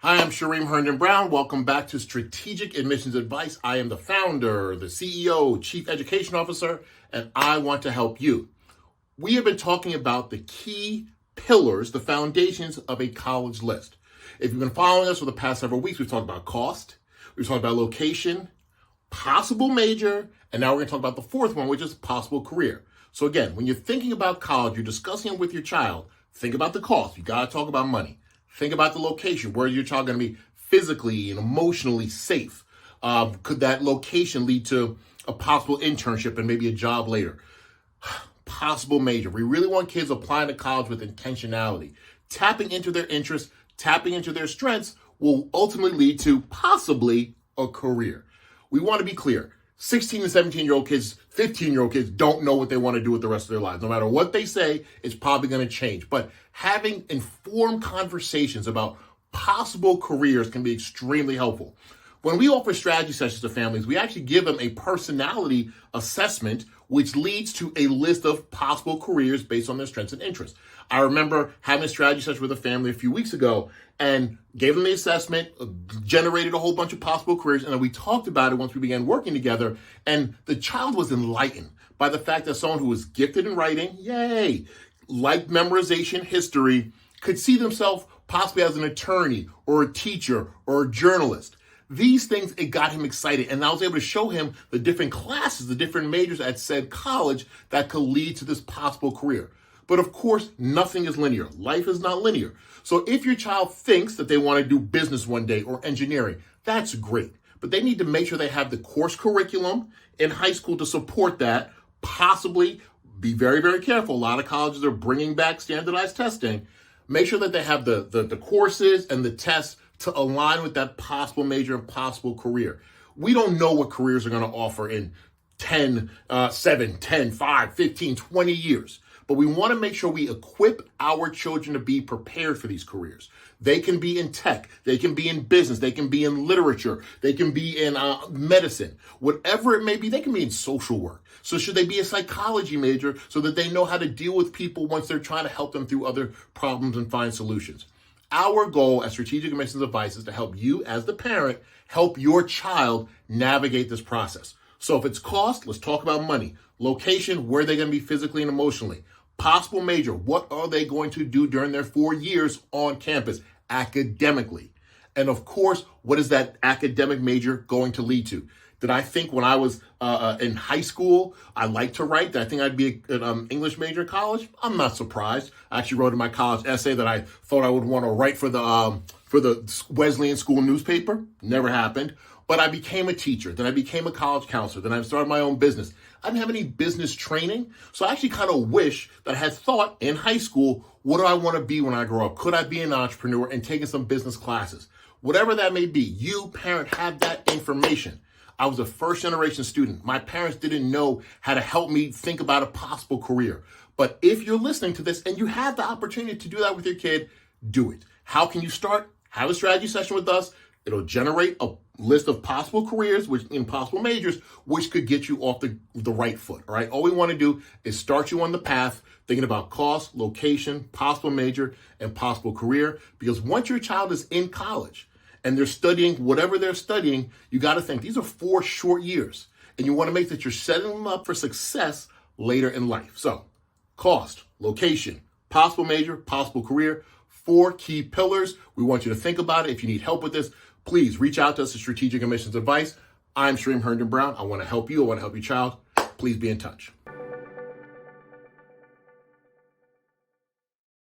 Hi, I'm Shereem Herndon-Brown. Welcome back to Strategic Admissions Advice. I am the founder, the CEO, Chief Education Officer, and I want to help you. We have been talking about the key pillars, the foundations of a college list. If you've been following us for the past several weeks, we've talked about cost, we've talked about location, possible major, and now we're going to talk about the fourth one, which is possible career. So again, when you're thinking about college, you're discussing it with your child, think about the cost. You got to talk about money. Think about the location. Where is your child going to be physically and emotionally safe? Could that location lead to a possible internship and maybe a job later? Possible major. We really want kids applying to college with intentionality. Tapping into their interests, tapping into their strengths will ultimately lead to possibly a career. We want to be clear. 16 and 17-year-old kids, 15-year-old kids don't know what they want to do with the rest of their lives. No matter what they say, it's probably going to change. But having informed conversations about possible careers can be extremely helpful. When we offer strategy sessions to families, we actually give them a personality assessment, which leads to a list of possible careers based on their strengths and interests. I remember having a strategy session with a family a few weeks ago and gave them the assessment, generated a whole bunch of possible careers, and then we talked about it once we began working together, and the child was enlightened by the fact that someone who was gifted in writing, yay, liked memorization, history, could see themselves possibly as an attorney or a teacher or a journalist. These things, it got him excited, and I was able to show him the different classes, the different majors at said college that could lead to this possible career. But of course, nothing is linear. Life is not linear. So if your child thinks that they want to do business one day or engineering, that's great. But they need to make sure they have the course curriculum in high school to support that. Possibly be very, very careful. A lot of colleges are bringing back standardized testing. Make sure that they have the courses and the tests to align with that possible major and possible career. We don't know what careers are going to offer in 7, 10, 5, 15, 20 years. But we want to make sure we equip our children to be prepared for these careers. They can be in tech. They can be in business. They can be in literature. They can be in medicine. Whatever it may be, they can be in social work. So should they be a psychology major so that they know how to deal with people once they're trying to help them through other problems and find solutions? Our goal as Strategic Admissions Advice is to help you as the parent help your child navigate this process. So if it's cost, let's talk about money. Location, where are they going to be physically and emotionally? Possible major, what are they going to do during their 4 years on campus academically? And of course, what is that academic major going to lead to? Did I think when I was in high school, I liked to write? Did I think I'd be an English major in college? I'm not surprised. I actually wrote in my college essay that I thought I would want to write for the Wesleyan school newspaper. Never happened. But I became a teacher. Then I became a college counselor. Then I started my own business. I didn't have any business training. So I actually kind of wish that I had thought in high school, what do I want to be when I grow up? Could I be an entrepreneur and taking some business classes? Whatever that may be, you, parent, have that information. I was a first generation student. My parents didn't know how to help me think about a possible career. But if you're listening to this and you have the opportunity to do that with your kid, do it. How can you start? Have a strategy session with us. It'll generate a list of possible careers, which in possible majors, which could get you off the right foot. All right. All we want to do is start you on the path, thinking about cost, location, possible major, and possible career. Because once your child is in college and they're studying whatever they're studying, you got to think these are 4 short years, and you want to make that you're setting them up for success later in life. So, cost, location, possible major, possible career. 4 key pillars. We want you to think about it. If you need help with this, please reach out to us at Strategic Admissions Advice. I'm Shereem Herndon-Brown. I want to help you. I want to help your child. Please be in touch.